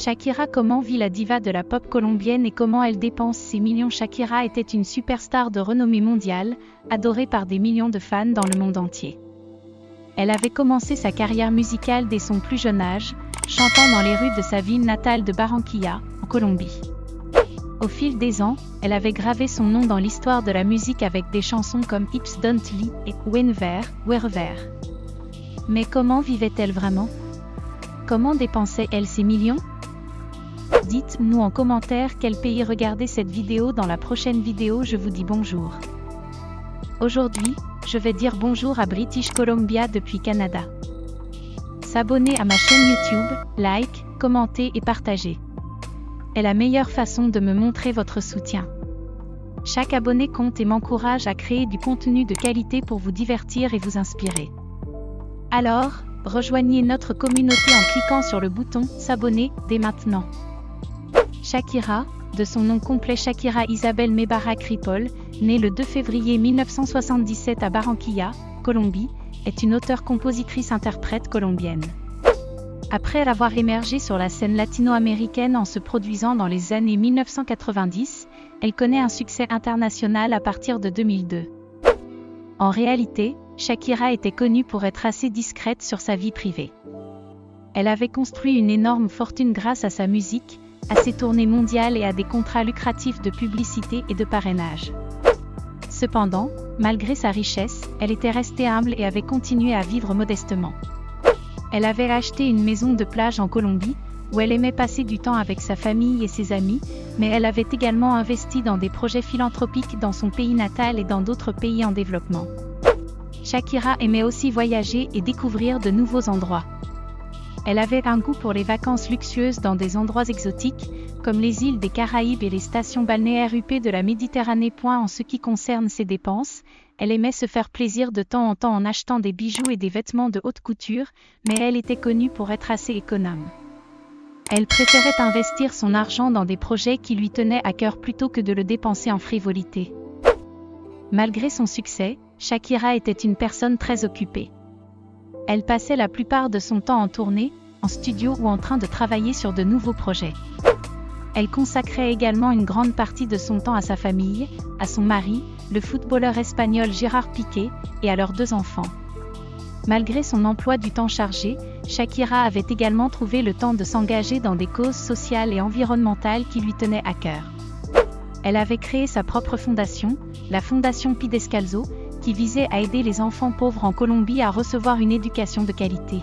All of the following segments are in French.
Shakira, comment vit la diva de la pop colombienne et comment elle dépense ses millions? Shakira était une superstar de renommée mondiale, adorée par des millions de fans dans le monde entier. Elle avait commencé sa carrière musicale dès son plus jeune âge, chantant dans les rues de sa ville natale de Barranquilla, en Colombie. Au fil des ans, elle avait gravé son nom dans l'histoire de la musique avec des chansons comme Hips Don't Lie et Whenever, Wherever. Mais comment vivait-elle vraiment? Comment dépensait-elle ses millions? Dites-nous en commentaire quel pays regardez cette vidéo. Dans la prochaine vidéo, je vous dis bonjour. Aujourd'hui, je vais dire bonjour à British Columbia depuis Canada. S'abonner à ma chaîne YouTube, like, commenter et partager est la meilleure façon de me montrer votre soutien. Chaque abonné compte et m'encourage à créer du contenu de qualité pour vous divertir et vous inspirer. Alors, rejoignez notre communauté en cliquant sur le bouton « S'abonner » dès maintenant. Shakira, de son nom complet Shakira Isabel Mebarak Ripoll, née le 2 février 1977 à Barranquilla, Colombie, est une auteure-compositrice-interprète colombienne. Après avoir émergé sur la scène latino-américaine en se produisant dans les années 1990, elle connaît un succès international à partir de 2002. En réalité, Shakira était connue pour être assez discrète sur sa vie privée. Elle avait construit une énorme fortune grâce à sa musique, à ses tournées mondiales et à des contrats lucratifs de publicité et de parrainage. Cependant, malgré sa richesse, elle était restée humble et avait continué à vivre modestement. Elle avait acheté une maison de plage en Colombie, où elle aimait passer du temps avec sa famille et ses amis, mais elle avait également investi dans des projets philanthropiques dans son pays natal et dans d'autres pays en développement. Shakira aimait aussi voyager et découvrir de nouveaux endroits. Elle avait un goût pour les vacances luxueuses dans des endroits exotiques, comme les îles des Caraïbes et les stations balnéaires huppées de la Méditerranée. En ce qui concerne ses dépenses, elle aimait se faire plaisir de temps en temps en achetant des bijoux et des vêtements de haute couture, mais elle était connue pour être assez économe. Elle préférait investir son argent dans des projets qui lui tenaient à cœur plutôt que de le dépenser en frivolité. Malgré son succès, Shakira était une personne très occupée. Elle passait la plupart de son temps en tournée, en studio ou en train de travailler sur de nouveaux projets. Elle consacrait également une grande partie de son temps à sa famille, à son mari, le footballeur espagnol Gérard Piqué, et à leurs 2 enfants. Malgré son emploi du temps chargé, Shakira avait également trouvé le temps de s'engager dans des causes sociales et environnementales qui lui tenaient à cœur. Elle avait créé sa propre fondation, la Fondation Pi Descalzo, qui visait à aider les enfants pauvres en Colombie à recevoir une éducation de qualité.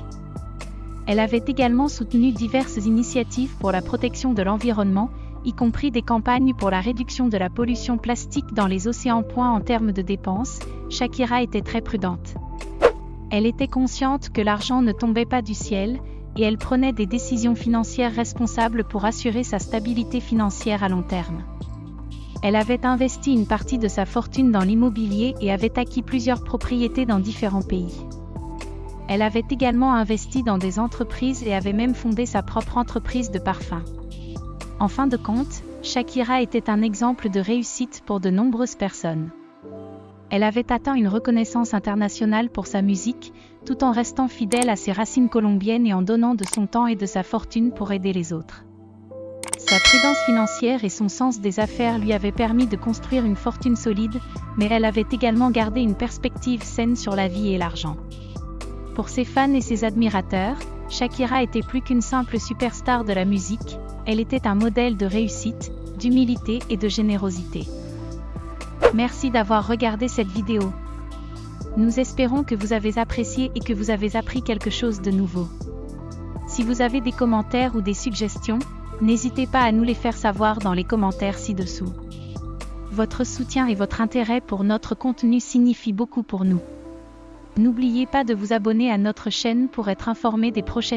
Elle avait également soutenu diverses initiatives pour la protection de l'environnement, y compris des campagnes pour la réduction de la pollution plastique dans les océans. En termes de dépenses, Shakira était très prudente. Elle était consciente que l'argent ne tombait pas du ciel, et elle prenait des décisions financières responsables pour assurer sa stabilité financière à long terme. Elle avait investi une partie de sa fortune dans l'immobilier et avait acquis plusieurs propriétés dans différents pays. Elle avait également investi dans des entreprises et avait même fondé sa propre entreprise de parfums. En fin de compte, Shakira était un exemple de réussite pour de nombreuses personnes. Elle avait atteint une reconnaissance internationale pour sa musique, tout en restant fidèle à ses racines colombiennes et en donnant de son temps et de sa fortune pour aider les autres. Sa prudence financière et son sens des affaires lui avaient permis de construire une fortune solide, mais elle avait également gardé une perspective saine sur la vie et l'argent. Pour ses fans et ses admirateurs, Shakira était plus qu'une simple superstar de la musique, elle était un modèle de réussite, d'humilité et de générosité. Merci d'avoir regardé cette vidéo. Nous espérons que vous avez apprécié et que vous avez appris quelque chose de nouveau. Si vous avez des commentaires ou des suggestions, n'hésitez pas à nous les faire savoir dans les commentaires ci-dessous. Votre soutien et votre intérêt pour notre contenu signifient beaucoup pour nous. N'oubliez pas de vous abonner à notre chaîne pour être informé des prochaines